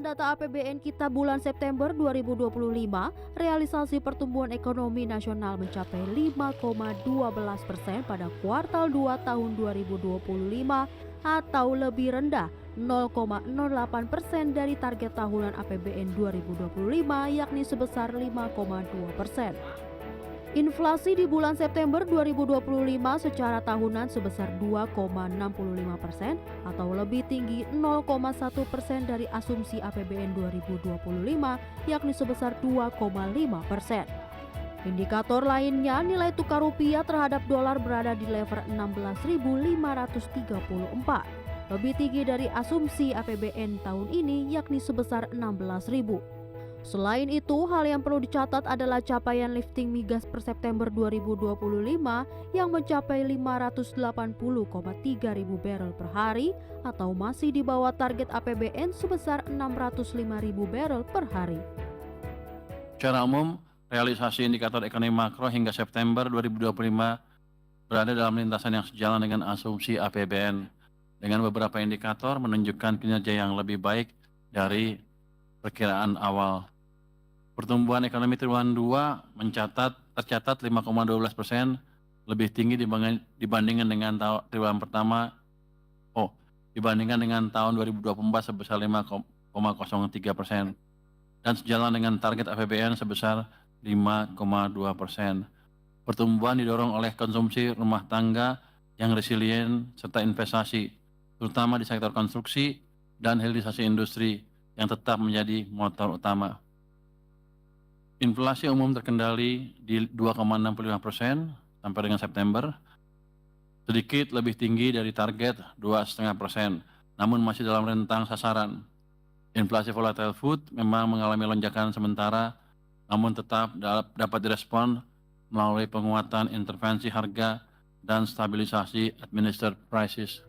Data APBN kita bulan September 2025, realisasi pertumbuhan ekonomi nasional mencapai 5,12% pada kuartal 2 tahun 2025 atau lebih rendah 0,08% dari target tahunan APBN 2025 yakni sebesar 5,2%. Inflasi di bulan September 2025 secara tahunan sebesar 2,65% atau lebih tinggi 0,1% dari asumsi APBN 2025 yakni sebesar 2,5%. Indikator lainnya, nilai tukar rupiah terhadap dolar berada di level 16.534, lebih tinggi dari asumsi APBN tahun ini yakni sebesar 16.000. Selain itu, hal yang perlu dicatat adalah capaian lifting migas per September 2025 yang mencapai 580,3 ribu barrel per hari atau masih di bawah target APBN sebesar 605 ribu barrel per hari. Secara umum, realisasi indikator ekonomi makro hingga September 2025 berada dalam lintasan yang sejalan dengan asumsi APBN, dengan beberapa indikator menunjukkan kinerja yang lebih baik dari perkiraan awal. Pertumbuhan ekonomi triwulan 2 tercatat 5,12%, lebih tinggi dibandingkan dengan tahun 2024 sebesar 5,03% dan sejalan dengan target APBN sebesar 5,2%. Pertumbuhan didorong oleh konsumsi rumah tangga yang resilient serta investasi, terutama di sektor konstruksi dan hilirisasi industri yang tetap menjadi motor utama. Inflasi umum terkendali di 2,65% sampai dengan September, sedikit lebih tinggi dari target 2,5%, namun masih dalam rentang sasaran. Inflasi volatile food memang mengalami lonjakan sementara, namun tetap dapat direspon melalui penguatan intervensi harga dan stabilisasi administered prices.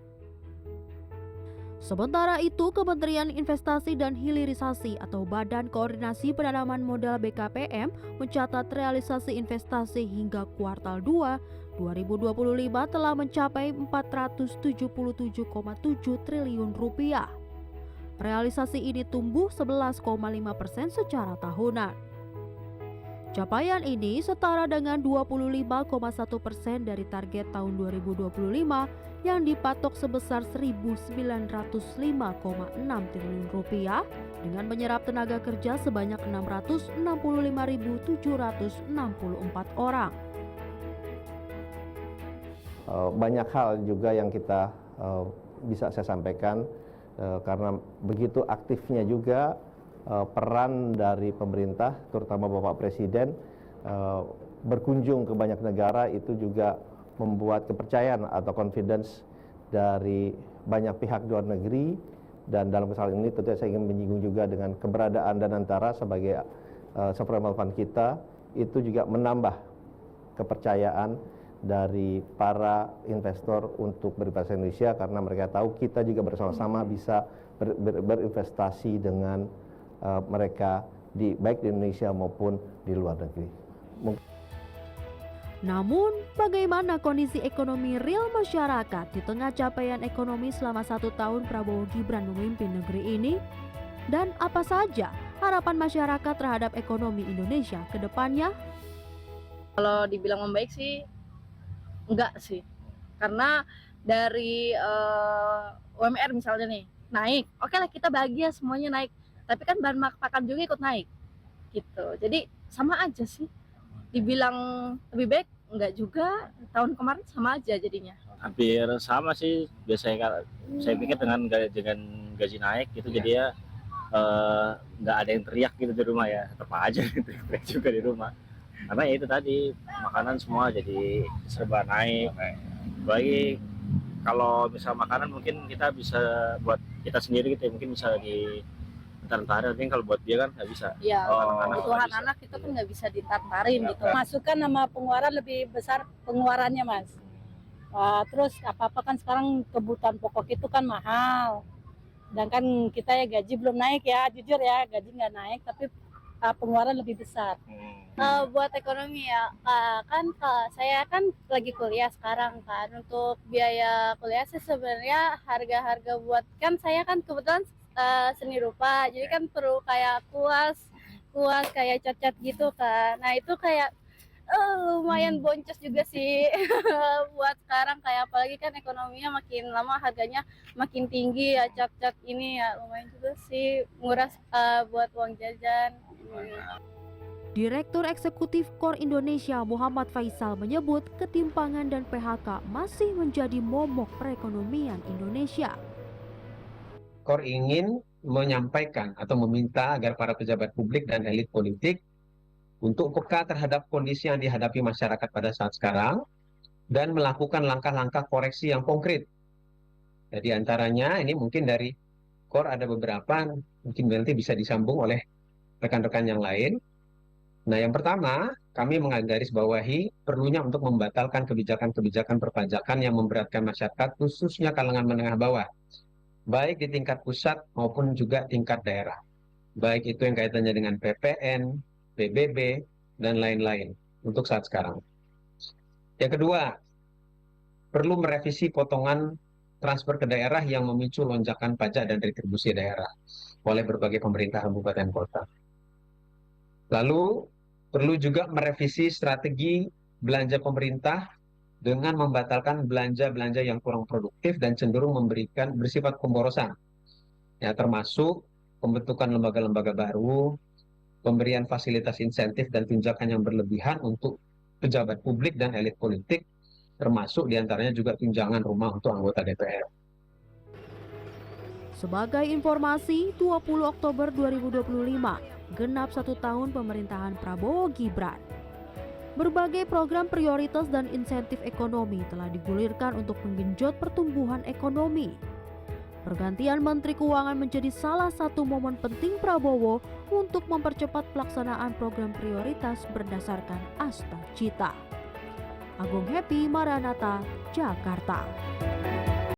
Sementara itu, Kementerian Investasi dan Hilirisasi atau Badan Koordinasi Penanaman Modal BKPM mencatat realisasi investasi hingga kuartal 2 2025 telah mencapai 477,7 triliun rupiah. Realisasi ini tumbuh 11,5% secara tahunan. Capaian ini setara dengan 25,1% dari target tahun 2025 yang dipatok sebesar 1.905,6 triliun rupiah dengan menyerap tenaga kerja sebanyak 665.764 orang. Banyak hal juga yang kita bisa saya sampaikan karena begitu aktifnya juga peran dari pemerintah, terutama Bapak Presiden, berkunjung ke banyak negara itu juga membuat kepercayaan atau confidence dari banyak pihak luar negeri. Dan dalam kesalahan ini tentu saya ingin menyinggung juga dengan keberadaan Danantara sebagai sovereign wealth fund kita, itu juga menambah kepercayaan dari para investor untuk berinvestasi di Indonesia karena mereka tahu kita juga bersama-sama bisa berinvestasi dengan mereka baik di Indonesia maupun di luar negeri. Namun, bagaimana kondisi ekonomi real masyarakat di tengah capaian ekonomi selama 1 tahun Prabowo Gibran memimpin negeri ini? Dan apa saja harapan masyarakat terhadap ekonomi Indonesia ke depannya? Kalau dibilang membaik sih, enggak sih. Karena dari UMR misalnya nih, naik. Oke lah kita bahagia semuanya naik. Tapi kan bahan pakan juga ikut naik. Gitu. Jadi sama aja sih. Dibilang lebih baik enggak juga, tahun kemarin sama aja jadinya. Hampir sama sih, biasanya saya pikir dengan gaji naik gitu jadi ya nggak ada yang teriak gitu di rumah ya, tetap aja teriak juga di rumah karena ya itu tadi makanan semua jadi serba naik. Baik kalau misal makanan mungkin kita bisa buat kita sendiri gitu ya, mungkin bisa di ditantarin, tapi kalau buat dia kan nggak bisa. Iya, kebutuhan anak itu kan nggak bisa ditantarin gitu. Masukan sama pengeluaran lebih besar pengeluarannya mas. Terus apa-apa kan sekarang kebutuhan pokok itu kan mahal. Sedangkan kita ya gaji belum naik ya, jujur ya gaji nggak naik tapi pengeluaran lebih besar. Buat ekonomi ya, kan saya kan lagi kuliah sekarang kan. Untuk biaya kuliah sih sebenarnya harga-harga buat, kan saya kan kebetulan seni rupa, jadi kan perlu kayak kuas kayak cat-cat gitu kan. Nah itu kayak lumayan boncos juga sih buat sekarang, kayak apalagi kan ekonominya makin lama harganya makin tinggi ya, cat-cat ini ya lumayan juga sih nguras buat uang jajan. Direktur Eksekutif KOR Indonesia Muhammad Faisal menyebut ketimpangan dan PHK masih menjadi momok perekonomian Indonesia. KOR ingin menyampaikan atau meminta agar para pejabat publik dan elit politik untuk peka terhadap kondisi yang dihadapi masyarakat pada saat sekarang dan melakukan langkah-langkah koreksi yang konkret. Jadi antaranya ini mungkin dari KOR ada beberapa, mungkin nanti bisa disambung oleh rekan-rekan yang lain. Nah, yang pertama, kami menggarisbawahi perlunya untuk membatalkan kebijakan-kebijakan perpajakan yang memberatkan masyarakat, khususnya kalangan menengah bawah, baik di tingkat pusat maupun juga tingkat daerah. Baik itu yang kaitannya dengan PPN, PBB, dan lain-lain untuk saat sekarang. Yang kedua, perlu merevisi potongan transfer ke daerah yang memicu lonjakan pajak dan retribusi daerah oleh berbagai pemerintah kabupaten kota. Lalu, perlu juga merevisi strategi belanja pemerintah dengan membatalkan belanja-belanja yang kurang produktif dan cenderung bersifat pemborosan. Ya, termasuk pembentukan lembaga-lembaga baru, pemberian fasilitas insentif dan tunjangan yang berlebihan untuk pejabat publik dan elit politik, termasuk diantaranya juga tunjangan rumah untuk anggota DPR. Sebagai informasi, 20 Oktober 2025, genap 1 tahun pemerintahan Prabowo Gibran. Berbagai program prioritas dan insentif ekonomi telah digulirkan untuk menggenjot pertumbuhan ekonomi. Pergantian Menteri Keuangan menjadi salah satu momen penting Prabowo untuk mempercepat pelaksanaan program prioritas berdasarkan Asta Cita. Agung Happy, Maranatha, Jakarta.